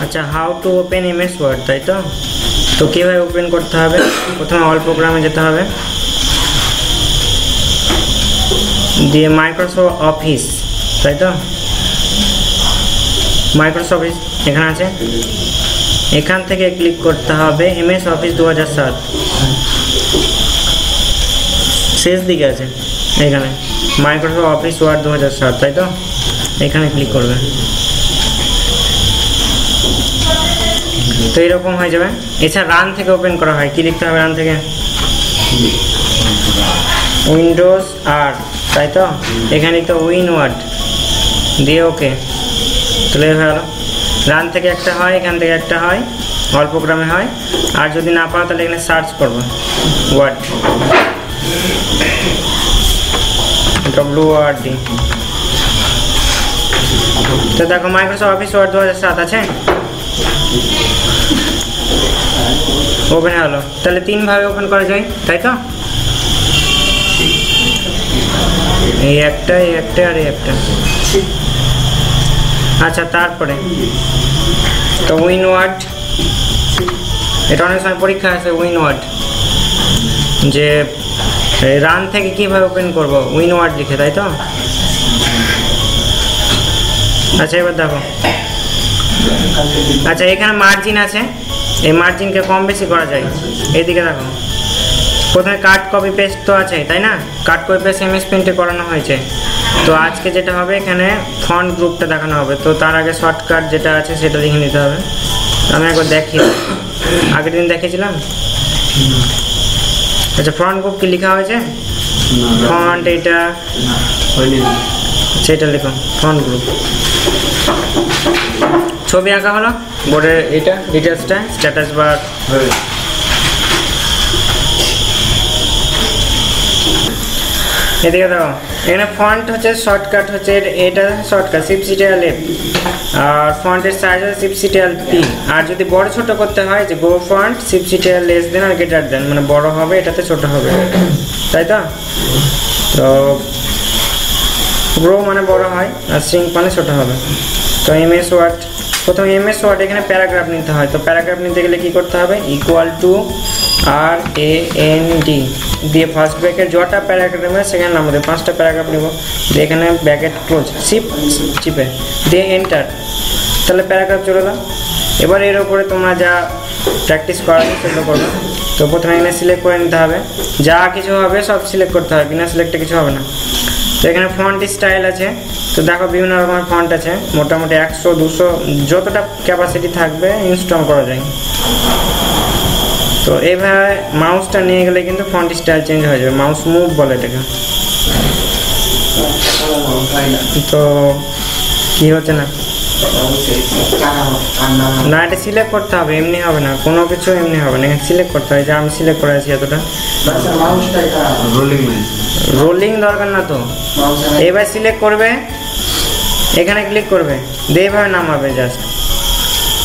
আচ্ছা, how to open MS Word, তাই তো? তো কীভাবে ওপেন করতে হবে? প্রথমে অল প্রোগ্রামে যেতে হবে, দিয়ে মাইক্রোসফট অফিস, তাই তো? মাইক্রোসফট অফিস এখানে আছে, এখান থেকে ক্লিক করতে হবে এমএস অফিস 2007, শেষ দিকে আছে এখানে মাইক্রোসফট অফিস ওয়ার্ড 2007, তাই তো? এখানে ক্লিক করবে, তো এরকম হয়ে যাবে। এছাড়া রান থেকে ওপেন করা হয়, কি লিখতে হবে রান থেকে? উইন্ডোজ আর, তাই তো? এখানে তো উইন ওয়ার্ড দিয়ে ওকে, তাহলে হয়ে গেল। রান থেকে একটা হয়, এখান থেকে একটা হয়, অল প্রোগ্রামে হয়। আর যদি না পাও তাহলে এখানে সার্চ করবো ওয়ার্ড, WORD। তো দেখো মাইক্রোসফট অফিস ওয়ার্ড 2007 আছে, ওপেন হলো। তাহলে তিনভাবে ওপেন করা যায়, তাই তো? এই একটা, এই একটা, আর এই একটা। আচ্ছা, তারপরে তো উইন ওয়ার্ড, এটা অনেক সময় পরীক্ষা আছে। উইন ওয়ার্ড যে রান থেকে কিভাবে ওপেন করব, উইন ওয়ার্ড লিখে, তাই তো? আচ্ছা, এবার দেখো, আচ্ছা এখানে মার্জিন আছে, এই মার্জিনকে কম বেশি করা যায়। এইদিকে দেখো, প্রথমে কাট কপি পেস্ট তো আছে, তাই না? কাট কপি পেস্ট এমএস পেন্টে করানো হয়েছে। তো আজকে যেটা হবে, এখানে ফন্ট গ্রুপটা দেখানো হবে। তো তার আগে শর্টকাট যেটা আছে সেটা লিখে নিতে হবে। আমি একবার দেখি, আগের দিন দেখেছিলাম। আচ্ছা, ফ্রন্ট গ্রুপ কি লেখা হয়েছে? ফন্ট এটা, সেটা লিখো ফন্ট গ্রুপ। ছবি আঁকা হলো বোর্ডের, এটা ডিটেলসটা স্ট্যাটাস বার। এদিকে দেখো, এখানে ফন্ট হচ্ছে শর্টকাট হচ্ছে, এটা শর্টকাট শিফট-শিট লেফট, আর ফন্টের সাইজ হচ্ছে শিফট-শিট পি। আর যদি বড় ছোট করতে হয়, যে গো ফন্ট শিফট-শিট লেস দেন আর গ্রেটার দেন, মানে বড় হবে এটাতে ছোট হবে, তাই তো? তো গ্রো মানে বড় হয়, আর সিঙ্ক মানে ছোট হবে। তো এমএস ওয়ার্ড, প্রথমে এমএস ওয়ার্ড এখানে প্যারাগ্রাফ নিতে হয়। তো প্যারাগ্রাফ নিতে গেলে কি করতে হবে? ইকুয়াল টু RAND দিয়ে ফার্স্ট ব্র্যাকেট যটা প্যারাগ্রাফ নেবে সেখানে নামাবে, 5টা প্যারাগ্রাফ নেব, দিয়ে এখানে ব্র্যাকেট ক্লোজ, শিফট চিপে দিয়ে এন্টার, তাহলে প্যারাগ্রাফ চলে গেল। এবার এর উপরে তোমরা যা প্র্যাকটিস করাবে সেগুলো করবে। তো প্রথমে এখানে সিলেক্ট করে নিতে হবে, যা কিছু হবে সব সিলেক্ট করতে হবে, বিনা সিলেক্টে কিছু হবে না। তো এখানে ফন্ট স্টাইল আছে, তো দেখো বিভিন্ন রকমের ফন্ট আছে, মোটামুটি 100 200 যতটা ক্যাপাসিটি থাকবে ইনস্টল করা যায়। তো এইভাবে মাউসটা নিয়ে গেলে কিন্তু ফন্ট স্টাইল চেঞ্জ হয়ে যাবে, মাউস মুভ বলে এটাকে। তো কি হচ্ছে না, না এটা সিলেক্ট করতে হবে, এমনি হবে না, কোনো কিছু এমনি হবে না, সিলেক্ট করতে হবে। যে আমি সিলেক্ট করে আছি এতটা, রোলিং দরকার না তো। এবার সিলেক্ট করবে, এখানে ক্লিক করবে, দিয়ে এইভাবে নামাবে জাস্ট,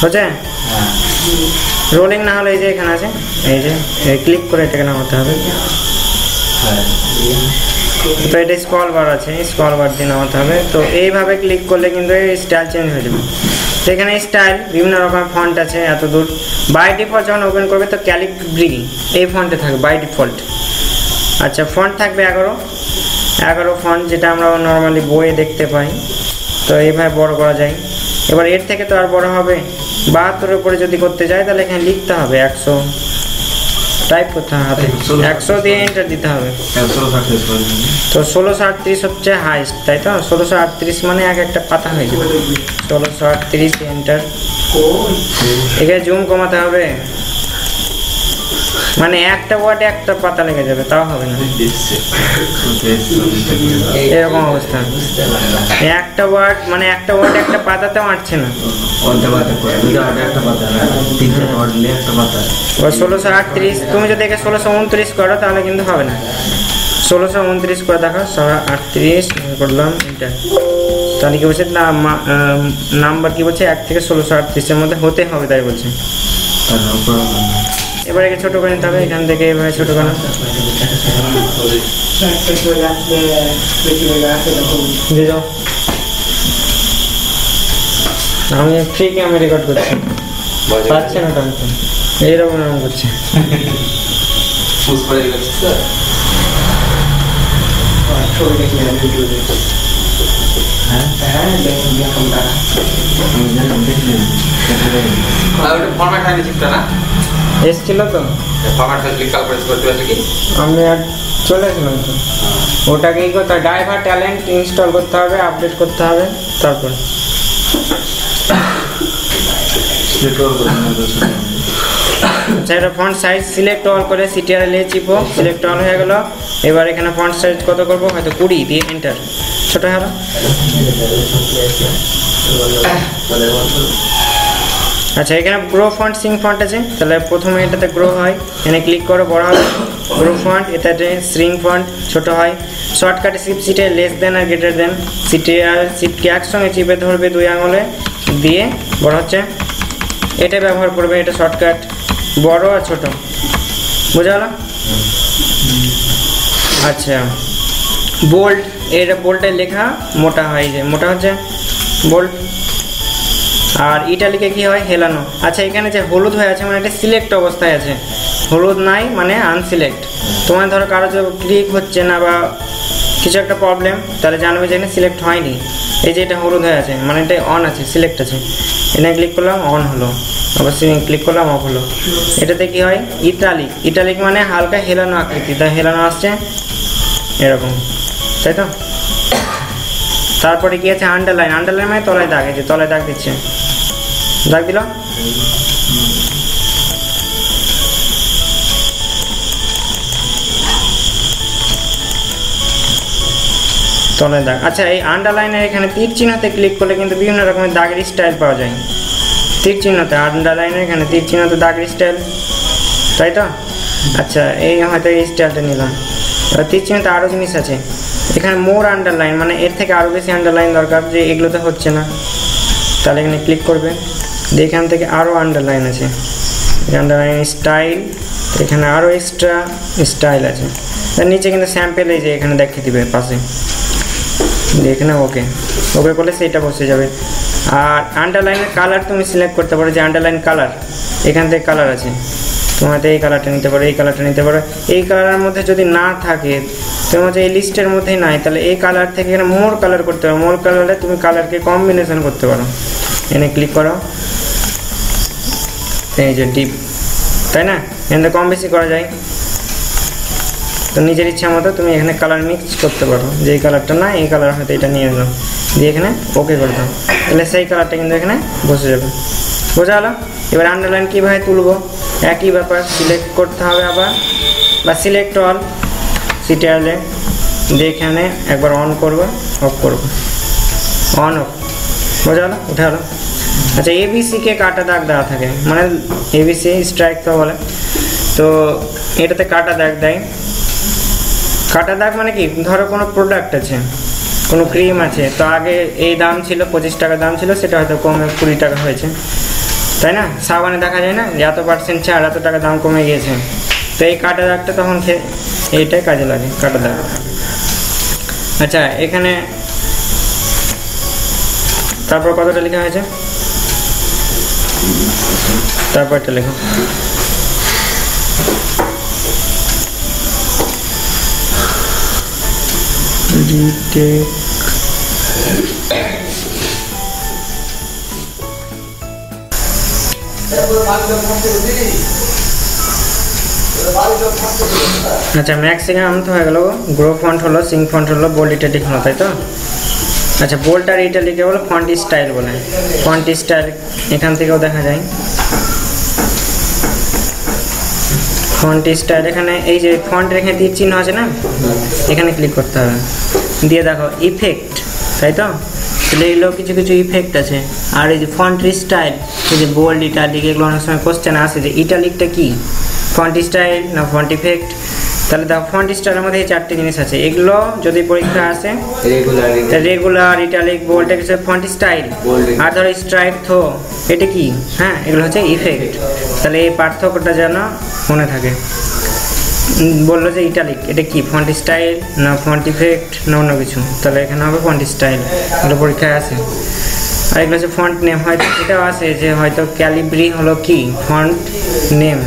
বুঝছে? রোলিং না হলে এই যে এখানে আছে, এই যে ক্লিক করে এটাকে নামাতে হবে। তো এটা স্ক্রল বার আছে, স্ক্রল বার দিয়ে নামাতে হবে। তো এইভাবে ক্লিক করলে কিন্তু এই স্টাইল চেঞ্জ হয়ে যাবে। তো এখানে স্টাইল বিভিন্ন রকমের ফন্ট আছে এত দূর। বাই ডিফল্ট যখন ওপেন করবে তো ক্যালিগ্রাফি এই ফন্টে থাকবে বাই ডিফল্ট। আচ্ছা, ফন্ট থাকবে 11 ফন্ট, যেটা আমরা নর্মালি বইয়ে দেখতে পাই। তো এইভাবে বড় করা যায়। এবার এর থেকে তো আর বড় হবে, 72 উপরে যদি করতে যাই তাহলে এখানে লিখতে হবে 100, টাইপ করতে হবে হাতে, 100 দিয়ে এন্টার দিতে হবে। তো 1638 হচ্ছে হাইস্ট, তাই তো? 1638 মানে একটা পাতা হয়ে যাবে, 1638 এন্টার। এখানে জুম কমাতে হবে, মানে একটা ওয়ার্ডে একটা পাতা লেগে যাবে, তাও হবে না, এরকম অবস্থা। একটা ওয়ার্ড মানে একটা ওয়ার্ড একটা পাতাতেও আঁটছে না। 1638, তুমি যদি একে 1629 করো তাহলে কিন্তু হবে না। 1629 করে দেখো, 1638 করলাম এটা, তাহলে কি বলছে নাম্বার কি বলছে 1 থেকে 1638 এর মধ্যে হতে হবে, তাই বলছে। এবার একে ছোট করে নিতে হবে, এখান থেকে এভাবে ছোট করা, দিয়ে যাও। আমি ফ্রি ক্যামে রেকর্ড করছি, পাচ্ছে না টাইম এইরকম এরকম করছে। এসছিল তো আমি আর চলে আসলাম তো। ওটাকে কি করতে হবে, ড্রাইভার ট্যালেন্ট ইনস্টল করতে হবে, আপডেট করতে হবে, তারপর আচ্ছা এটা ফন্ট সাইজ সিলেক্ট অল করে সিটিআরএল এ চিপো, সিলেক্ট অল হয়ে গেল। এবার এখানে ফন্ট সাইজ কত করবো, হয়তো 20 দিয়ে এন্টার, ছোট হলো। আচ্ছা এখানে গ্রো ফন্ট সিং ফন্ট আছে, তাহলে প্রথমে এটাতে গ্রো হয়, এখানে ক্লিক করো, বড় হবে গ্রো ফন্ট। এটাতে শ্রিং ফন্ট ছোট হয়। শর্টকাটে শিফট সিটে লেস দেন আর গ্রেটার দেন, সিটে আর শিফটকে একসঙ্গে চিপে ধরবে 2 আঙুলে দিয়ে বড় হচ্ছে, এটা ব্যবহার করবে। এটা শর্টকাট বড় আর ছোট, বোঝা গেল? আচ্ছা বোল্ড, এটা বোল্ডের লেখা মোটা হয়, যে মোটা হচ্ছে বোল্ড। আর ইটালিকে কি হয়, হেলানো। আচ্ছা এখানে যে হলুদ হয়ে আছে মানে এটা সিলেক্ট অবস্থায় আছে, হলুদ নাই মানে আনসিলেক্ট। তোমার ধরো কারো যে ক্লিক হচ্ছে না বা কিছু একটা প্রবলেম, তাহলে জানবে যে এখানে সিলেক্ট হয়নি। এই যে এটা হলুদ হয়ে আছে মানে এটা অন আছে, সিলেক্ট আছে। এখানে ক্লিক করলাম অন হলো, অবশ্যই ক্লিক করলাম অফ হলো। এটাতে কি হয়, ইটালিক, ইটালিক মানে হালকা হেলানো আকৃতি, তাই হেলানো আসছে এরকম, তাই তো? তারপরে কি আছে, আন্ডারলাইন, আন্ডারলাইন মানে তলায় দাগ, এই যে তলায় দাগ দিচ্ছে, দাগ দিল। তলায় দাগ। আচ্ছা এই আন্ডারলাইনের এখানে তীর চিহ্নতে ক্লিক করলে কিন্তু বিভিন্ন রকমের দাগের স্টাইল পাওয়া যায়। তীর চিহ্নতে, আন্ডারলাইনের এখানে তীর চিহ্নতে দাগের স্টাইল, তাই তো? আচ্ছা এই হয়তো এই স্টাইলটা নিলাম। তীর চিহ্নতে আরও জিনিস আছে, এখানে মোর আন্ডারলাইন মানে এর থেকে আরও বেশি আন্ডারলাইন দরকার, যে এগুলোতে হচ্ছে না, তাহলে এখানে ক্লিক করবে। এখান থেকে আরও আন্ডারলাইন আছে, আন্ডারলাইন স্টাইল, এখানে আরও এক্সট্রা স্টাইল আছে। তার নিচে কিন্তু স্যাম্পেল এই যে এখানে দেখিয়ে দিবে পাশে, এখানে ওকে ওকে করলে সেইটা বসে যাবে। আর আন্ডারলাইনের কালার তুমি সিলেক্ট করতে পারো, যে আন্ডারলাইন কালার, এখান থেকে কালার আছে, তোমার এই কালারটা নিতে পারো, এই কালারটা নিতে পারো। এই কালারের মধ্যে যদি না থাকে, তোমার এই লিস্টের মধ্যেই নাই, তাহলে এই কালার থেকে এখানে মোর কালার করতে পারো। মোর কালারে তুমি কালারকে কম্বিনেশন করতে পারো। এখানে ক্লিক করো, এই যে ডিপ, তাই না? এখানে কম বেশি করা যায়, তো নিজের ইচ্ছা মতো তুমি এখানে কালার মিক্স করতে পারো, যে এই কালারটা না, এই কালার হয়তো এটা নিয়ে এলাম, দিয়ে এখানে ওকে করে দাও, তাহলে সেই কালারটা কিন্তু এখানে বসে যাবে। বোঝা গেল? এবার আন্ডারলাইন কীভাবে তুলবো, একই ব্যাপার, সিলেক্ট করতে হবে আবার, বা সিলেক্ট অল সিটিআরএলে দিয়ে এখানে একবার অন করবো, অফ করবো, অন অফ, বোঝা গেল? উঠে গেলো। আচ্ছা এবিসিকে কাটা দাগ দেওয়া থাকে, মানে এবিসি স্ট্রাইক তো বলে, তো এটাতে কাটা দাগ দেয়। কাটা দাগ মানে কি, ধরো কোনো প্রোডাক্ট আছে, কোনো ক্রিম আছে, তো আগে এই দাম ছিল 25 টাকা দাম ছিল, সেটা হয়তো কমে 20 টাকা হয়েছে, তাই না? সাবানে দেখা যায় না যে এত% ছাড়, এত টাকা দাম কমে গিয়েছে, তো এই কাটা দাগটা তখন এইটাই কাজে লাগে, কাটা দাগ। আচ্ছা এখানে তারপর কতটা লেখা হয়েছে, তারপরটা লেখো। রিটেক আচ্ছা ম্যাক্সিমাম তো হয়ে গেল, গ্রো ফন্ট হলো, সিং ফন্ট হলো, বোল্ড ইটালিক হলো, তাই তো? আচ্ছা বোল্ড আর ইটালিকে বলো ফন্ট স্টাইল বলে। ফন্ট স্টাইল এখান থেকেও দেখা যায়, ফন্ট স্টাইল এখানে এই যে ফন্টের এখানে তীর চিহ্ন আছে না, এখানে ক্লিক করতে হবে, দিয়ে দেখো ইফেক্ট, তাই তো? তাহলে এগুলো কিছু কিছু ইফেক্ট আছে। আর এই যে ফন্ট স্টাইল, এই যে বোল্ড ইটালিক, এগুলো অনেক সময় কোশ্চেন আসে যে ইটালিকটা কি, ফন্ট স্টাইল না ফন্ট ইফেক্ট। তাহলে দেখো ফন্ট স্টাইলের মধ্যে এই 4টে জিনিস আছে, এগুলো যদি পরীক্ষা আসে রেগুলার, ইটালিক, বোল্ড, এগুলো ফন্ট স্টাইল। আর ধরো স্ট্রাইক থো, এটা কি, হ্যাঁ এগুলো হচ্ছে ইফেক্ট। তাহলে এই পার্থক্যটা যেন মনে থাকে। বললো যে ইটালিক, এটা কি ফন্ট স্টাইল না ফন্ট ইফেক্ট না অন্য কিছু, তাহলে এখানে হবে ফন্ট স্টাইল, এগুলো পরীক্ষায় আছে। আর এগুলো হচ্ছে ফন্ট নেম। হয়তো এটাও আছে যে হয়তো ক্যালিব্রি হলো কি ফন্ট নেম,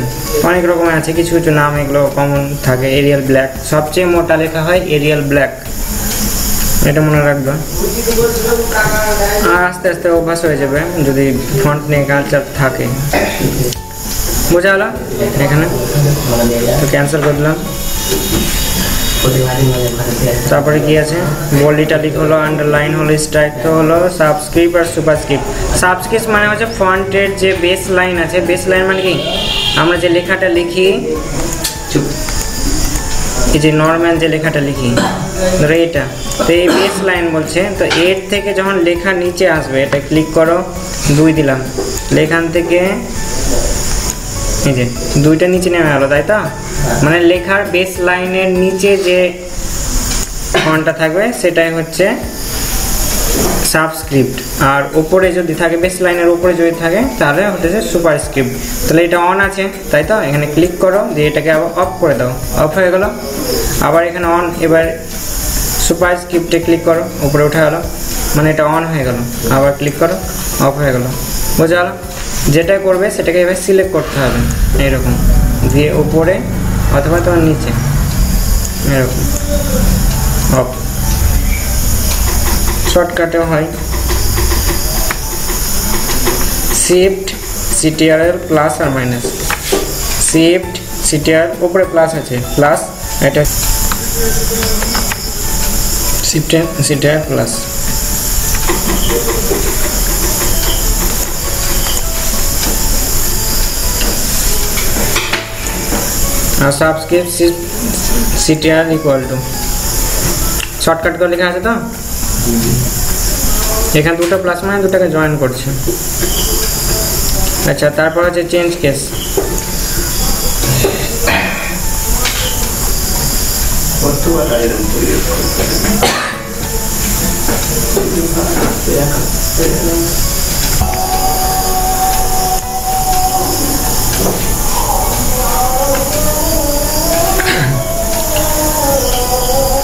অনেক রকমের আছে, কিছু কিছু নাম এগুলো কমন থাকে। এরিয়াল ব্ল্যাক, সবচেয়ে মোটা লেখা হয় এরিয়াল ব্ল্যাক, এটা মনে রাখবে। আর আস্তে আস্তে অভ্যাস হয়ে যাবে যদি ফন্ট নিয়ে কালচার থাকে। বোঝা হলো? এখানে তো ক্যান্সেল করে দিলাম। তারপরে কি আছে, বোল্ড ইটালিক হলো, আন্ডারলাইন হলো, স্ট্রাইক তো হলো, সাবস্ক্রিপ্ট আর সুপারস্ক্রিপ্ট। সাবস্ক্রিপ্ট মানে হচ্ছে ফন্টের যে বেস লাইন আছে, বেস লাইন মানে কি আমরা যে লেখাটা লিখি, এই যে নর্মাল যে লেখাটা লিখি ধরো এটা, তো এই বেস লাইন বলছে। তো এর থেকে যখন লেখা নিচে আসবে, এটা ক্লিক করো, 2 দিলাম, এখান থেকে এই যে 2টা নিচে নেমে গেলো, তাই তো? মানে লেখার বেস লাইনের নিচে যে ফন্টটা থাকবে সেটাই হচ্ছে সাবস্ক্রিপ্ট, আর উপরে যদি থাকে বেস লাইনের উপরে যদি থাকে তাহলে হচ্ছে সুপারস্ক্রিপ্ট। তাহলে এটা অন আছে, তাই তো? এখানে ক্লিক করো, দিয়ে এটাকে আবার অফ করে দাও, অফ হয়ে গেল। আবার এখানে অন, এবার সুপারস্ক্রিপ্টে ক্লিক করো, উপরে উঠে গেলো, মানে এটা অন হয়ে গেল। আবার ক্লিক করো, অফ হয়ে গেল। বোঝা গেল? যেটা করবে সেটাকে এবার সিলেক্ট করতে হবে এইরকম, দিয়ে উপরে অথবা তোমার নিচে এরকম অফ। শর্টকাটেও হয়, শিফট সিটিআরএল প্লাস আর মাইনাস, শিফট সিটিআর উপরে প্লাস আছে প্লাস, এটা শিফট সিটিআর প্লাস। আর subscript CTR equal to shortcut করে লেখা আছে তো, এখানে 2টা প্লাস মানে 2টাকে জয়েন করছে। আচ্ছা, তারপর হচ্ছে চেঞ্জ কেস।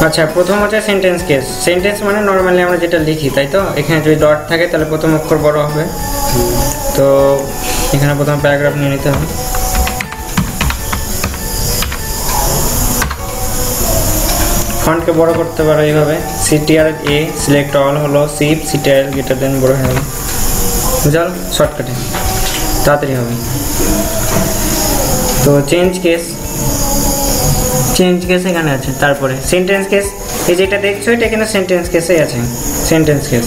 আচ্ছা, প্রথম হচ্ছে সেন্টেন্স কেস। সেন্টেন্স মানে নর্মালি আমরা যেটা লিখি, তাই তো? এখানে যদি ডট থাকে তাহলে প্রথম অক্ষর বড় হবে, তো এখানে প্রথম প্যারাগ্রাফ নিয়ে নিতে হবে। ফন্টকে বড় করতে পারো এইভাবে, সিটিআর এ সিলেক্ট অল হলো, শিফট সিটিআর গ্রেটার দেন বড় হয়ে যাবে। বুঝাল? শর্টকাটে তাড়াতাড়ি হবে। তো চেঞ্জ কেস, চেঞ্জ কেস এখানে আছে। তারপরে সেন্টেন্স কেস, এই যেটা দেখছো এটা কিন্তু সেন্টেন্স কেসেই আছে, সেন্টেন্স কেস।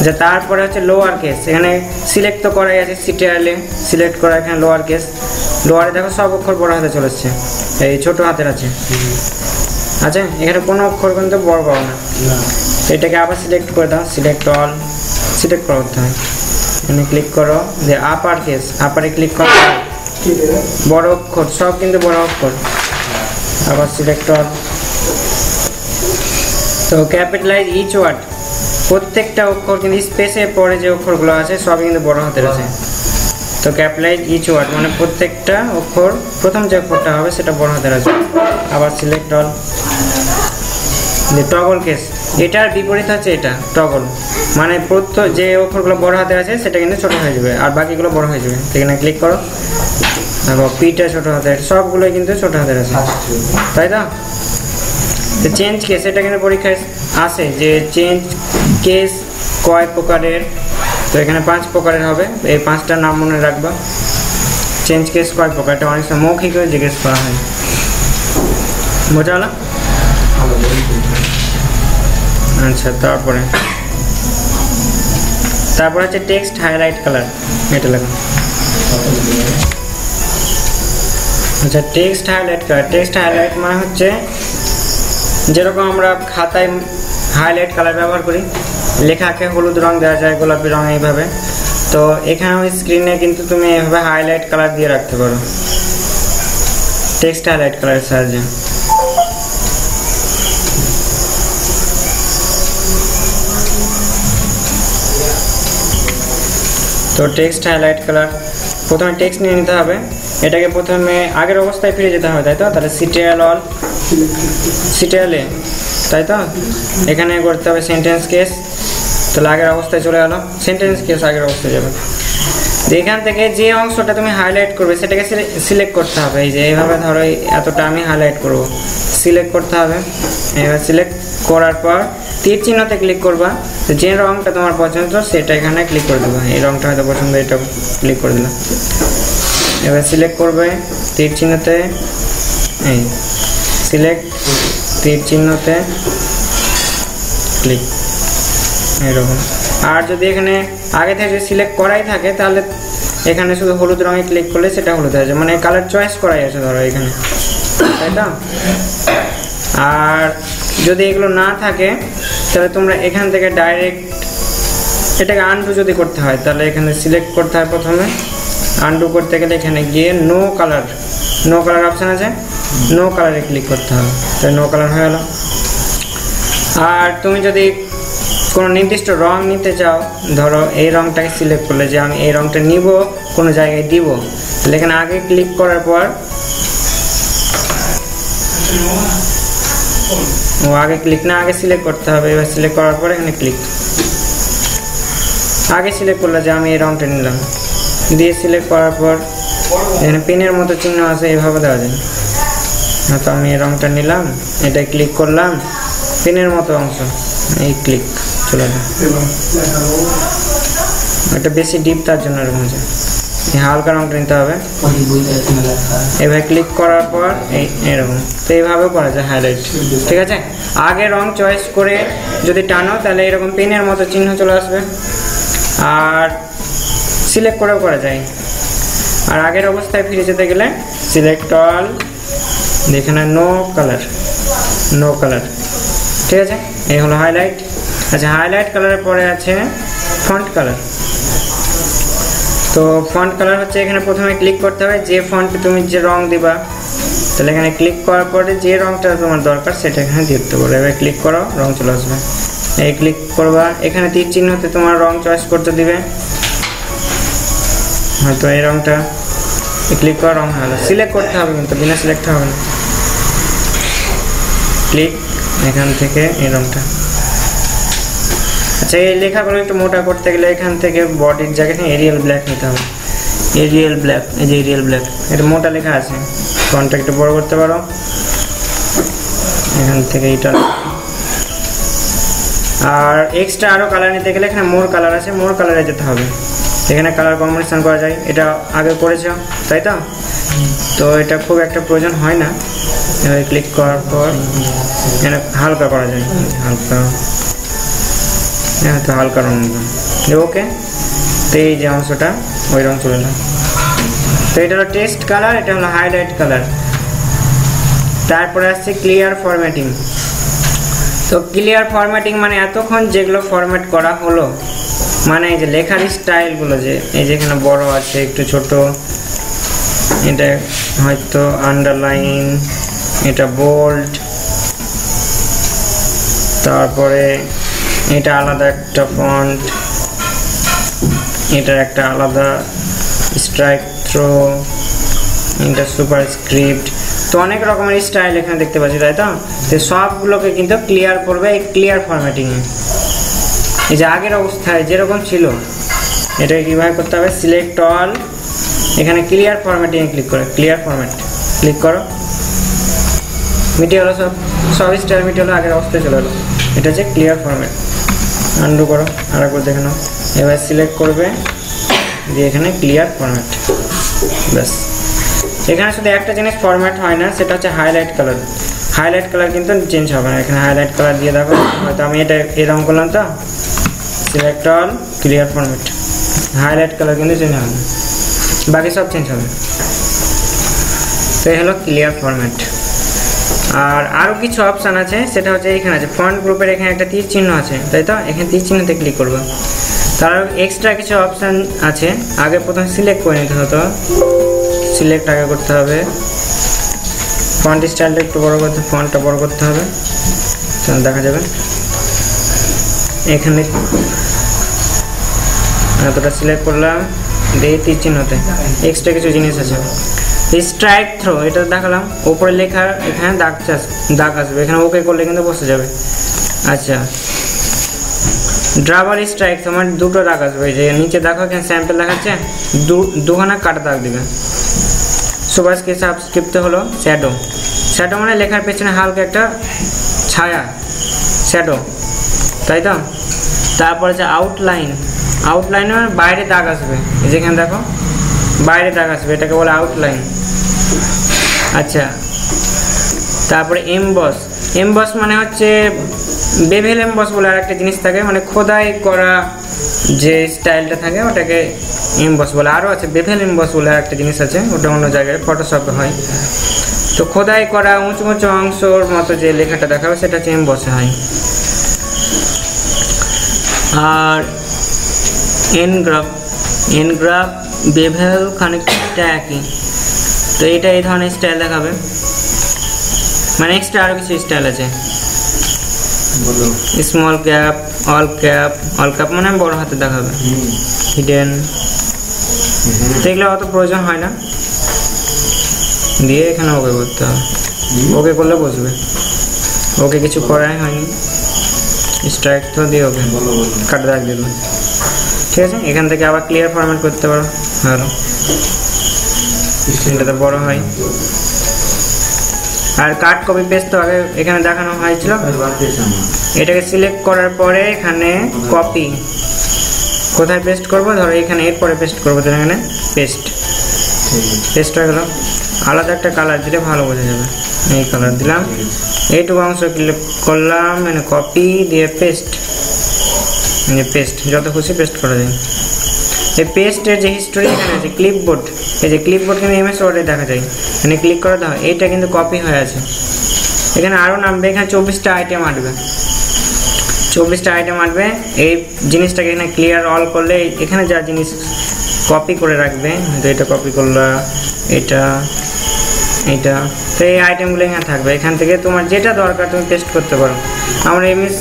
যে তারপরে হচ্ছে লোয়ার কেস, এখানে সিলেক্ট তো করাই আছে, সিটিআরএলে সিলেক্ট করা, এখানে লোয়ার কেস। লোয়ারে দেখো সব অক্ষর বড় হাতে চলেছে, এই ছোট হাতের আছে। আচ্ছা, এখানে কোনো অক্ষর কিন্তু বড় পাবো না। এটাকে আবার সিলেক্ট করে দাও, সিলেক্ট অল সিলেক্ট করতে হয়, এখানে ক্লিক করো, যে আপার কেস, আপারে ক্লিক করো, বড় অক্ষর সব কিন্তু বড় অক্ষর, আবার সিলেক্ট অল। তো ক্যাপিটালাইজ ইচ ওয়ার্ড, প্রত্যেকটা অক্ষর কিন্তু স্পেসের পরে যে অক্ষরগুলো আছে সবই কিন্তু বড় হাতের আছে। তো ক্যাপিটালাইজ ইচ ওয়ার্ড মানে প্রত্যেকটা অক্ষর প্রথম যে অক্ষরটা হবে সেটা বড় হাতের আছে। আবার সিলেক্ট অল। টগল কেস, এটার বিপরীত হচ্ছে এটা, টগল মানে প্রত্যেক যে অক্ষরগুলো বড় হাতের আছে সেটা কিন্তু ছোট হয়ে যাবে, আর বাকিগুলো বড় হয়ে যাবে। এখানে ক্লিক করো, দেখো পিটা ছোট হাতের, সবগুলোই কিন্তু ছোট হাতের আছে, তাই তো? চেঞ্জ কেস, এটা কিন্তু পরীক্ষায় আসে যে চেঞ্জ কেস কয় প্রকারের, তো এখানে 5 প্রকারের হবে। এই 5টার নাম মনে রাখবা। চেঞ্জ কেস কয় প্রকার, এটা অনেক সময় মৌখিকভাবে জিজ্ঞেস করা হয়। বোঝা হলো? আচ্ছা, তারপরে হচ্ছে টেক্সট হাইলাইট কালার, এটা লেখা। আচ্ছা, text highlight colour, text highlight মানে হচ্ছে যেরকম আমরা খাতায় হাইলাইট কালার ব্যবহার করি, লেখাকে হলুদ রং দেওয়া যায়, গোলাপি রং এইভাবে। তো এখানে স্ক্রিনে কিন্তু তুমি এভাবে হাইলাইট কালার দিয়ে রাখতে পারো টেক্সট হাইলাইট কালারের সাহায্যে। তো টেক্সট হাইলাইট কালার, প্রথমে টেক্সট নিয়ে নিতে হবে, এটাকে প্রথমে আগের অবস্থায় ফিরে যেতে হবে, তাই তো? তাহলে সিটিআরএল অল, সিটিআরএলে, তাই তো? এখানে করতে হবে সেন্টেন্স কেস, তাহলে আগের অবস্থায় চলে গেল, সেন্টেন্স কেস আগের অবস্থায় যাবে। এখান থেকে যে অংশটা তুমি হাইলাইট করবে সেটাকে সিলেক্ট করতে হবে। এই যে এইভাবে ধরো এতটা আমি হাইলাইট করব, সিলেক্ট করতে হবে। এবার সিলেক্ট করার পর তীর চিহ্নতে ক্লিক করবা, তো যে রংটা তোমার পছন্দ সেটা এখানে ক্লিক করে দেবা। এই রংটা হয়তো পছন্দ, এটা ক্লিক করে দিলাম। এবার সিলেক্ট করবে তীর চিহ্নতে, এই সিলেক্ট তীর চিহ্নতে ক্লিক, এরকম। আর যদি এখানে আগে থেকে সিলেক্ট করাই থাকে তাহলে এখানে শুধু হলুদ রঙে ক্লিক করলে সেটা হলুদ হয়ে যায়, মানে কালার চয়েস করাই আছে ধরো এখানে, তাই তো। আর যদি এগুলো না থাকে তাহলে তোমরা এখান থেকে ডাইরেক্ট এটাকে আনডু যদি করতে হয় তাহলে এখানে সিলেক্ট করতে হয় প্রথমে। আনডু করতে গেলে এখানে গিয়ে নো কালার অপশান আছে, নো কালারে ক্লিক করতে হবে, তাই নো কালার হয়ে গেল। আর তুমি যদি কোনো নির্দিষ্ট রং নিতে চাও, ধরো এই রংটাকে সিলেক্ট করলে যে আমি এই রংটা নিব, কোনো জায়গায় দিব, তাহলে এখানে আগে ক্লিক করার পর আগে ক্লিক না, আগে সিলেক্ট করতে হবে। এবার সিলেক্ট করার পর এখানে ক্লিক, আগে সিলেক্ট করলে যে আমি এই রংটা নিলাম, দিয়ে সিলেক্ট করার পর এখানে পেনের মতো চিহ্ন আছে, এইভাবে দেওয়া যায়। তো আমি এই রংটা নিলাম, এটা ক্লিক করলাম, পেনের মতো অংশ, এই ক্লিক চলে যায়। এটা বেশি ডিপ, তার জন্য এরকম আছে। হালকা রংটা নিতে হবে, এভাবে ক্লিক করার পর এরকম, তো এইভাবেও করা যায় হাইলাইট, ঠিক আছে। আগে রং চয়েস করে যদি টানো তাহলে এরকম পেনের মতো চিহ্ন চলে আসবে। আর সিলেক্ট করেও করা যায়। আর আগের অবস্থায় ফিরে যেতে গেলে সিলেক্ট অল, এখানে নো কালার, ঠিক আছে। এই হলো হাইলাইট। আচ্ছা, হাইলাইট কালারের পরে আছে ফন্ট কালার। তো ফন্ট কালার হচ্ছে এখানে প্রথমে ক্লিক করতে হবে, যে ফন্টে তুমি যে রং দিবা, তাহলে এখানে ক্লিক করার পরে যে রংটা তোমার দরকার সেটা এখানে দিয়ে দিতে পারো। এবার ক্লিক করো, রং চলে আসবে। এই ক্লিক করবা, এখানে তীর চিহ্নতে তোমার রং চয়েস করতে দিবে, হয়তো এই রংটা ক্লিক করা, রং হলো। সিলেক্ট করতে হবে কিন্তু, বিনা সিলেক্ট হবে না। ক্লিক, এখান থেকে এই রংটা। আচ্ছা, এই লেখাগুলো একটু মোটা করতে গেলে এখান থেকে বডির জায়গায় এরিয়াল ব্ল্যাক নিতে হবে। এরিয়াল ব্ল্যাক, এই যে এরিয়াল ব্ল্যাক, এটা মোটা লেখা আছে, ফন্টটা একটু বড় করতে পারো। এখান থেকে এটা। আর এক্সট্রা আরও কালার নিতে গেলে এখানে মোর কালার আছে, মোর কালারে যেতে হবে। এখানে কালার কম্বিনেশন করা যায়, এটা আগে করেছো তাই তো, তো এটা খুব একটা প্রয়োজন হয় না। এবার ক্লিক করার পর এখানে হালকা করা যায়, হালকা, হ্যাঁ তো হালকা রঙ ওকে। তো এই যে অংশটা ওই রং চলে না। তো এটা হলো টেক্সট কালার, এটা হলো হাইলাইট কালার। তারপরে আসছে ক্লিয়ার ফরম্যাটিং। তো ক্লিয়ার ফরম্যাটিং মানে এতক্ষণ যেগুলো ফরম্যাট করা হলো, মানে এই যে লেখার স্টাইলগুলো, যে এই যেখানে বড় আছে, একটু ছোট, এটা হয়তো আন্ডারলাইন, এটা বোল্ড, তারপরে এটা আলাদা একটা ফন্ট, এটার একটা আলাদা স্ট্রাইক থ্রো, এটা সুপার স্ক্রিপ্ট। তো অনেক রকমের স্টাইল এখানে দেখতে পাচ্ছি, তাই তো। সবগুলোকে কিন্তু ক্লিয়ার করবে এই ক্লিয়ার ফরম্যাটিংয়ে। এই যে আগের অবস্থায় যেরকম ছিল, এটাকে কীভাবে করতে হবে, সিলেক্ট অল, এখানে ক্লিয়ার ফরম্যাটিংয়ে ক্লিক করে, ক্লিয়ার ফরম্যাট ক্লিক করো, মিটে হলো, সব স্টাইল মিটে হলো, আগের অবস্থায় চলে এলো। এটা হচ্ছে ক্লিয়ার ফরম্যাট। আনডু করো, আর একবার দেখে নাও। এবার সিলেক্ট করবে, দিয়ে এখানে ক্লিয়ার ফরম্যাট, ব্যাস। এখানে শুধু একটা জিনিস ফরম্যাট হয় না, সেটা হচ্ছে হাইলাইট কালার। হাইলাইট কালার কিন্তু চেঞ্জ হবে না। এখানে হাইলাইট কালার দিয়ে দেখো, হয়তো আমি এটা এরকম করলাম, তো select all, clear format, highlight colour কিন্তু চেঞ্জ হবে না, বাকি সব চেঞ্জ হবে। তো এই হলো ক্লিয়ার ফরম্যাট। আর আরও কিছু অপশান আছে, সেটা হচ্ছে এখানে আছে ফন্ট গ্রুপের, এখানে একটা তীর চিহ্ন আছে, তাই তো। এখানে তীর চিহ্নতে ক্লিক করবো। তার এক্সট্রা কিছু অপশান আছে, আগে প্রথমে সিলেক্ট করে নিতে হতো, সিলেক্ট আগে করতে হবে। ফন্ট স্টাইলটা একটু বড় করতে, ফন্টটা বড় করতে হবে, দেখা যাবে। এখানে এতটা সিলেক্ট করলাম, দিয়ে তীর চিহ্নতে এক্সট্রা কিছু জিনিস আছে। স্ট্রাইক থ্রো, এটা দেখালাম, উপরে লেখা, এখানে দাগ আসবে, এখানে ওকে করলে কিন্তু বসে যাবে। আচ্ছা, ডাবল স্ট্রাইক তোমার দুটো দাগ আসবে, যে নিচে দেখো এখানে স্যাম্পল দেখাচ্ছে, দুখানা কাটা দাগ দিবে। সুভাষকে সাবস্ক্রিপ্ট হলো শ্যাডো। শ্যাডো মানে লেখার পেছনে হালকা একটা ছায়া, শ্যাডো, তাই তো। তারপর যে আউটলাইন, আউটলাইন মানে বাইরে দাগ আসবে, যেখানে দেখো বাইরে দাগ আসবে, এটাকে বলে আউটলাইন। আচ্ছা, তারপরে এমবস। এমবস মানে হচ্ছে বেভেল এমবস বলে আর একটা জিনিস থাকে, মানে খোদাই করা যে স্টাইলটা থাকে ওটাকে এমবস বলে। আরও আছে বেভেল এমবস বলে আর একটা জিনিস আছে, ওটা অন্য জায়গায় ফটোশপে হয়। তো খোদাই করা উঁচু উঁচু অংশর মতো যে লেখাটা দেখাবে সেটা হচ্ছে এমবসে হয়। আর এনগ্রাফ, এনগ্রাফ বেভেল খানিকটা একই। তো এটা এই ধরনের স্টাইল দেখাবে, মানে এক্সট্রা আরও কিছু স্টাইল আছে। Small cap, all cap, all cap মানে বড় হাতে দেখাবে, হিডেন, এগুলো অত প্রয়োজন হয় না। দিয়ে এখানে ওকে করতে হবে, ওকে করলে বসবে, ওকে কিছু করাই হয়নি, স্ট্রাইক তো দিয়ে ওকে কাট দাগ দিল। ঠিক আছে, এখান থেকে আবার ক্লিয়ার ফরম্যাট করতে পারো, ভালো, এটাতে বড় হয়। আর কাট কপি পেস্ট তো আগে এখানে দেখানো হয়েছিল, এটাকে সিলেক্ট করার পরে এখানে কপি, কোথায় পেস্ট করবো, ধরো এখানে এরপরে পেস্ট করবো, তো এখানে পেস্ট, পেস্ট হয়ে গেল। আলাদা একটা কালার দিলে ভালো বোঝা যাবে, এই কালার দিলাম, এইটুকু অংশ ক্লিক করলাম, মানে কপি দিয়ে পেস্ট, মানে পেস্ট যত খুশি পেস্ট করা যায়। এই পেস্টের যে হিস্টোরি এখানে আছে, ক্লিপবোর্ড, এই যে ক্লিপবোর্ড কিন্তু এমএস ওয়ার্ডে দেখা যায়, মানে ক্লিক করে দাও, এইটা কিন্তু কপি হয়ে আছে। এখানে আরও নামবে, এখানে 24টা আইটেম আসবে, 24টা আইটেম আসবে। এই জিনিসটাকে এখানে ক্লিয়ার অল করলে এখানে যা জিনিস কপি করে রাখবে, তো এটা কপি করলা, এটা, এইটা, তো এই আইটেমগুলো এখানে থাকবে। এখান থেকে তোমার যেটা দরকার তুমি পেস্ট করতে পারো। আমরা এমএস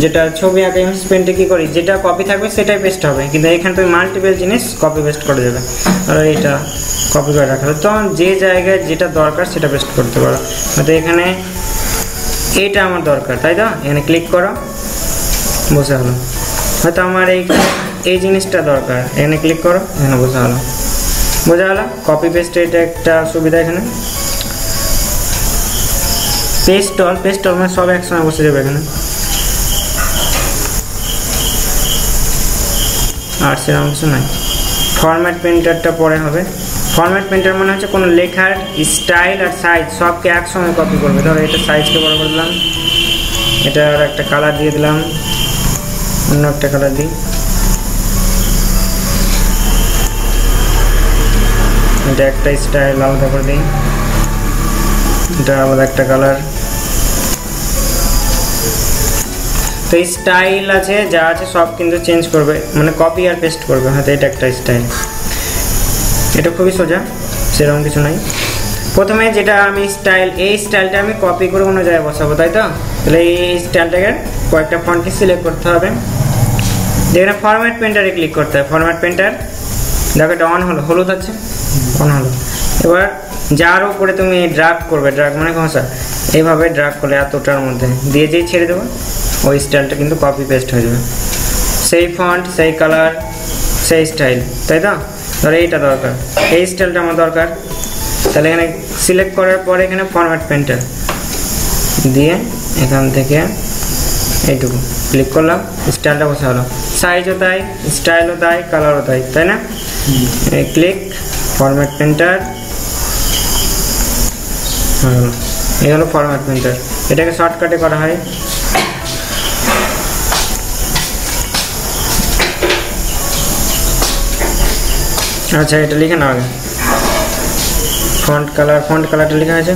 যেটা ছবি আঁকা এমএস পেন্টে কী করি, যেটা কপি থাকবে সেটাই পেস্ট হবে, কিন্তু এখানে তুমি মাল্টিপল জিনিস কপি পেস্ট করে দেবে। আর এটা কপি করে রাখা হবে, তখন যে জায়গায় যেটা দরকার সেটা পেস্ট করতে পারো। হয়তো এখানে এইটা আমার দরকার, তাই তো, এখানে ক্লিক করো, বসে হলো। হয়তো আমার এই জিনিসটা দরকার, এখানে ক্লিক করো, এখানে বসে হলো, বোঝা হলো। কপি পেস্টে এটা একটা সুবিধা। এখানে পেস্ট অল, পেস্ট অল মানে সব একসঙ্গে বসে যাবে এখানে। আর সেরকম কিছু নাই। ফরম্যাট প্রিন্টারটা পরে হবে। ফরম্যাট প্রিন্টার মানে হচ্ছে কোনো লেখার স্টাইল আর সাইজ সবকে একসঙ্গে কপি করবে। ধরো এটা সাইজকে বড় করে দিলাম, এটা আর একটা কালার দিয়ে দিলাম, অন্য একটা কালার দিই, এটা একটা স্টাইল আলাদা করে দিই, এটা আলাদা একটা কালার। তো স্টাইল আছে, যা আছে সব কিন্তু চেঞ্জ করবে, মানে কপি আর পেস্ট করবে। হয়তো এটা একটা স্টাইল, এটা খুবই সোজা, সেরকম কিছু নাই। প্রথমে যেটা আমি স্টাইল, এই স্টাইলটা আমি কপি করে অন্য জায়গায় বসাবো, তাই তো। তাহলে এই স্টাইলটাকে কয়েকটা ফন্টকে সিলেক্ট করতে হবে, যেখানে ফরম্যাট প্রিন্টারে ক্লিক করতে হবে। ফরম্যাট প্রিন্টার দেখো এটা অন হলো, হলুদ আছে, অন হলো। এবার যার উপরে তুমি ড্রাগ করবে, ড্রাগ মানে ঘষা, এইভাবে ড্রাগ করলে এতটার মধ্যে দিয়ে যেই ছেড়ে দেবো, ওই স্টাইলটা কিন্তু কপি পেস্ট হয়ে যাবে। সেই ফন্ট, সেই কালার, সেই স্টাইল, তাই তো। ধরো এইটা দরকার, এই স্টাইলটা আমার দরকার, তাহলে এখানে সিলেক্ট করার পরে এখানে ফরম্যাট প্রিন্টার দিয়ে এখান থেকে এইটুকু ক্লিক করলাম, স্টাইলটা বসে হলো। সাইজও তাই, স্টাইলও তাই, কালারও তাই, তাই না। ক্লিক, ফরম্যাট প্রিন্টার, এই হলো ফরম্যাট প্রিন্টার। এটাকে শর্টকাটে করা হয়। আচ্ছা, এটা লিখে নাও আগে, ফন্ট কালার, ফন্ট কালারটা লেখা আছে,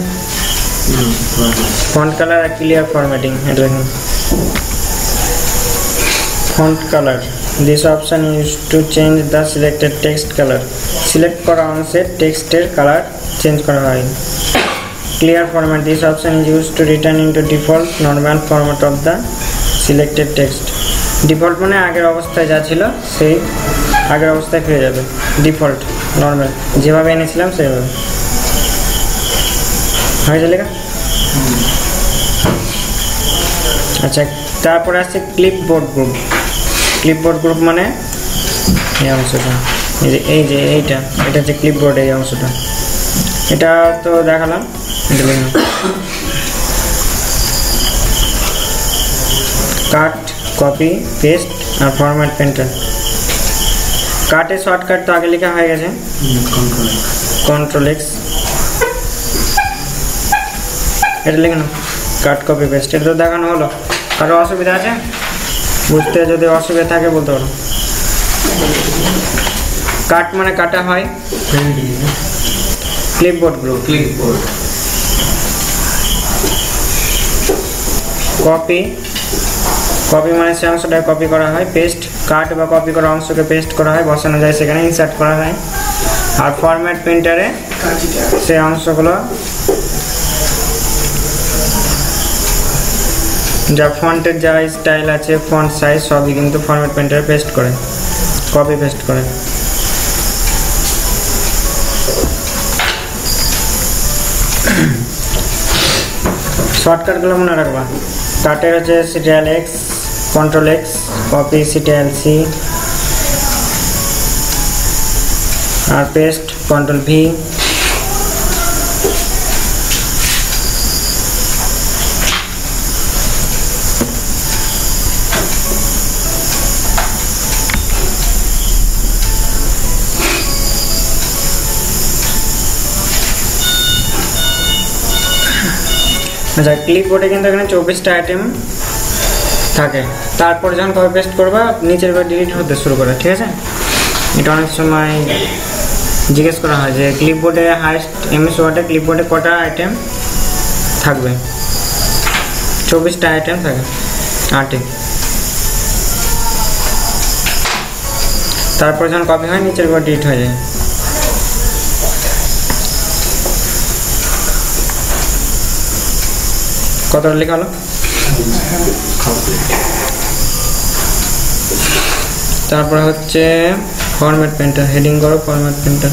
ফন্ট কালার আর ক্লিয়ার ফরম্যাটিং, এটা দেখুন। Font colour, this option use to change the selected text colour. Select করা অংশের টেক্সটের কালার চেঞ্জ করা হয়। Clear format, this option is use to return into default normal format of the selected text. Default মানে আগের অবস্থায় যা ছিল সেই আগের অবস্থায় ফিরে যাবে। ডিফল্ট, নর্মাল, যেভাবে এনেছিলাম সেভাবে হয়েছে লেখা। আচ্ছা, তারপরে আসছে ক্লিপবোর্ড গ্রুপ। ক্লিপবোর্ড গ্রুপ মানে এই অংশটা, এইটা হচ্ছে ক্লিপবোর্ড, এই অংশটা। এটা তো দেখালাম, এটা লিখলাম। কাট, কপি, পেস্ট আর ফরম্যাট পেন্টার। কাটের শর্টকাট তো আগে লেখা হয়ে গেছে, কন্ট্রোল এক্স, এটা লিখে নাও। কাট, কপি, পেস্ট, এটা তো দেখানো হলো। কারো অসুবিধা আছে বুঝতে? যদি অসুবিধা থাকে বলতে পারো। কাট মানে কাটা হয়, ক্লিপবোর্ড গ্রুপ। কপি, কপি মানে সে অংশটা কপি করা হয়। পেস্ট, কাট বা কপি করা অংশকে পেস্ট করা হয়, বসানো যায়, সেখানে ইনসার্ট করা হয়। আর ফরম্যাট প্রিন্টারে সে অংশগুলো যা ফন্টের যা স্টাইল আছে, ফন্ট সাইজ সবই কিন্তু ফরম্যাট প্রিন্টারে পেস্ট করে, কপি পেস্ট করে। শর্টকাটগুলো মনে রাখবা। কাটের হচ্ছে CTL X, control X, copy CTL C, আর পেস্ট কন্ট্রোল ভি। আচ্ছা, ক্লিপবোর্ডে কিন্তু এখানে 24টা আইটেম থাকে। তারপর যখন কপি পেস্ট করবা নিচের বার ডিলিট হতে শুরু করে, ঠিক আছে? এটা অনেক সময় জিজ্ঞেস করা হয় যে ক্লিপবোর্ডে হাইস্ট এমএস ওয়ার্ডে ক্লিপবোর্ডে কটা আইটেম থাকবে? 24টা আইটেম থাকে, 8। তারপর যখন কপি হয় নিচের বার ডিলিট হয়ে যায়। কতটা লেখা হলো? তারপরে হচ্ছে ফরম্যাট পেন্টার। হেডিং করো ফরম্যাট পেন্টার।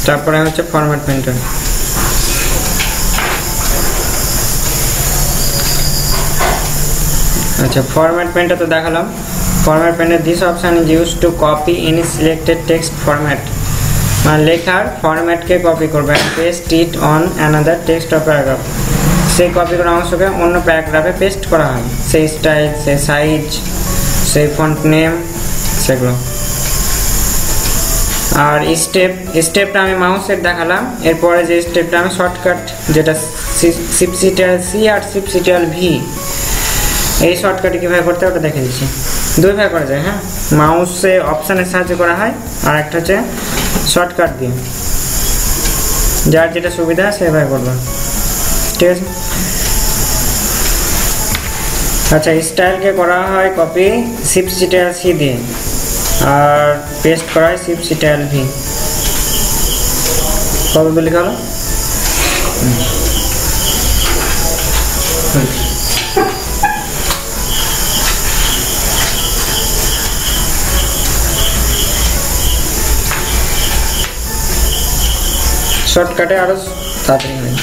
তারপরে হচ্ছে ফরম্যাট পেন্টার। আচ্ছা, ফরম্যাট পেন্টার তো দেখালাম। Format painter, this option is used to copy any selected text format. মানে লেখার ফরম্যাটকে কপি করবে, paste it on another text of paragraph. সেই কপি করা অংশকে অন্য প্যারাগ্রাফে পেস্ট করা হয়, সেই স্টাইল, সেই সাইজ, সেই ফন্ট নেম, সেগুলো। আর স্টেপটা আমি মাউসের দেখালাম। এরপরে যে স্টেপটা আমি শর্টকাট, যেটা শিফট সিটিএল সি আর শিফট সিটিএল ভি, এই শর্টকাটে কীভাবে করতে ওটা দেখে দিচ্ছি। দুইভাবে করা যায়, হ্যাঁ, মাউসে অপশানের সাহায্যে করা হয়, আর একটা হচ্ছে শর্টকাট দিয়ে। যার যেটা সুবিধা সেভাবে করবা, ঠিক আছে? আচ্ছা, স্টাইলকে করা হয় কপি শিফট সিটিএল সি দিয়ে, আর পেস্ট করা হয় শিফট সিটিএল ভি। কবে বলি হলো? শর্টকাটে আরো তাড়াতাড়ি হয়।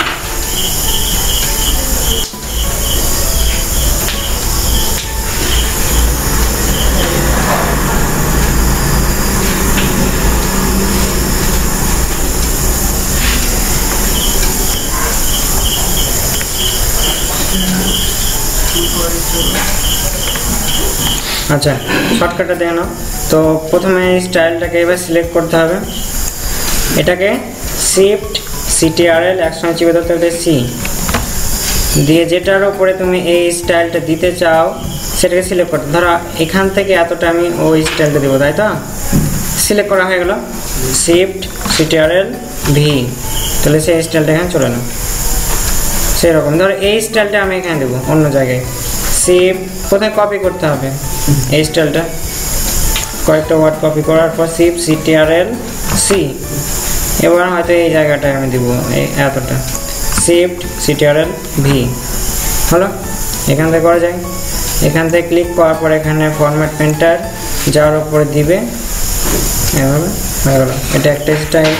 আচ্ছা, শর্টকাটটা দেখে নাও। তো প্রথমে স্টাইলটাকে এবার সিলেক্ট করতে হবে। এটাকে শিফট সিটিআরএল একসঙ্গে চিপে ধরতে হবে, সি দিয়ে যেটার উপরে তুমি এই স্টাইলটা দিতে চাও সেটাকে সিলেক্ট করতে। ধরো এখান থেকে এতটা আমি ওই স্টাইলটা দেবো, তাই তো? সিলেক্ট করা হয়ে গেল, শিফট সিটিআরএল ভি, তাহলে সেই স্টাইলটা এখানে চলে না। সেরকম ধরো এই স্টাইলটা আমি এখানে দেবো অন্য জায়গায়। শিফট কোথায় কপি করতে হবে এই স্টাইলটা, কয়েকটা ওয়ার্ড কপি করার পর শিফট সিটিআরএল সি, এবার হয়তো এই জায়গাটায় আমি দেবো এই এতটা, শিফট সিটিআরএল ভি। হলো, এখান থেকে করা যায়। এখান থেকে ক্লিক করার পর এখানে ফরম্যাট পেন্টার যার উপরে দিবে, এভাবে হয়ে গেল। এটা একটা স্টাইল।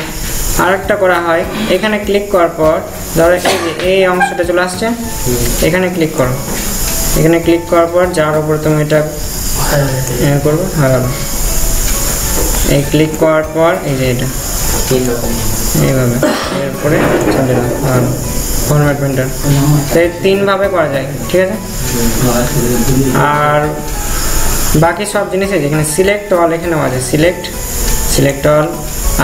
আরেকটা করা হয়, এখানে ক্লিক করার পর ধরো এই যে এই অংশটা চলে আসছে, এখানে ক্লিক করো, এখানে ক্লিক করার পর যার উপর তুমি এটা করবো, এই ক্লিক করার পর এই যে এটা এইভাবে, এরপরে চলে যাবে ফরম্যাট প্রিন্টার। তো এই 3 ভাবে করা যায়, ঠিক আছে। আর বাকি সব জিনিস যেখানে সিলেক্ট অল, এখানেও আছে সিলেক্ট অল,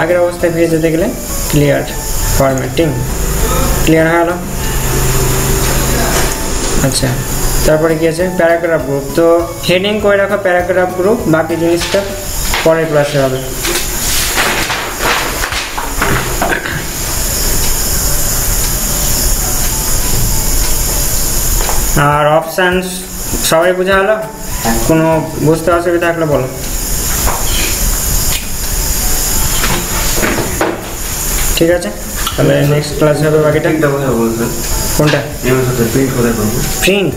আগের অবস্থায় ফিরে যেতে গেলে ক্লিয়ার ফরম্যাটিং, ক্লিয়ার হয়ে গেল। আচ্ছা, তারপরে কি আছে প্যারাগ্রাফ গ্রুপ। তো হেডিং করে রাখো প্যারাগ্রাফ গ্রুপ, বাকি জিনিসটা পরের ক্লাসে হবে। আর অপশান সবাই বোঝা হলো? কোনো বুঝতে অসুবিধা থাকলে বলো। ঠিক আছে, তাহলে নেক্সট ক্লাস হবে বাকিটা। কোনটা? প্রিন্ট,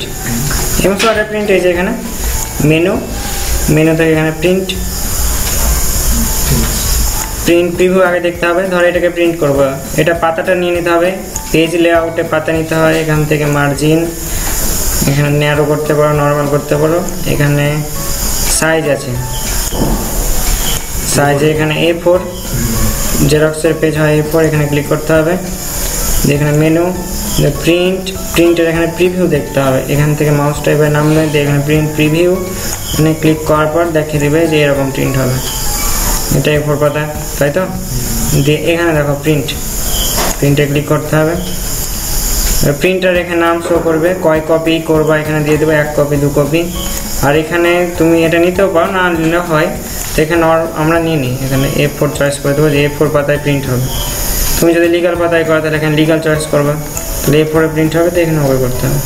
এমস ওয়ার্ডের প্রিন্ট এই যে এখানে মেনু থেকে এখানে প্রিন্ট প্রিভিউ আগে দেখতে হবে। ধরো এটাকে প্রিন্ট করবো, এটা পাতাটা নিয়ে নিতে হবে, পেজ লেআউটে পাতা নিতে হয়, এখান থেকে মার্জিন, এখানে ন্যারো করতে পারো, নর্মাল করতে পারো, এখানে সাইজ আছে, সাইজে এখানে A4 জেরক্সের পেজ হয় A4, এখানে ক্লিক করতে হবে, এখানে মেনু প্রিন্টের এখানে প্রিভিউ দেখতে হবে, এখান থেকে মাউস টাইপের নাম দেয়, এখানে প্রিন্ট প্রিভিউ, এখানে ক্লিক করার পর দেখিয়ে দেবে যে এরকম প্রিন্ট হবে, এটা A4 পাতা, তাই তো। দিয়ে এখানে দেখো প্রিন্টে ক্লিক করতে হবে, প্রিন্টার এখানে নাম শো করবে, কয় কপি করবা এখানে দিয়ে দেবে, 1 কপি 2 কপি। আর এখানে তুমি এটা নিতেও পারো, না নিলে হয়, তো এখানে আমরা নিয়ে নিই, এখানে A4 চয়েস করে দেবো যে A4 পাতায় প্রিন্ট হবে। তুমি যদি লিগাল পাতায় করো তাহলে এখানে লিগাল চয়েস করবে, তাহলে A4 এ প্রিন্ট হবে, তো এখানে ওকে করতে হবে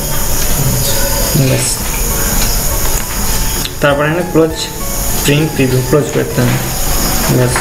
ব্যাস। তারপরে এখানে ক্লোজ প্রিন্ট প্রিভিউ ক্লোজ করতে হবে ব্যাস।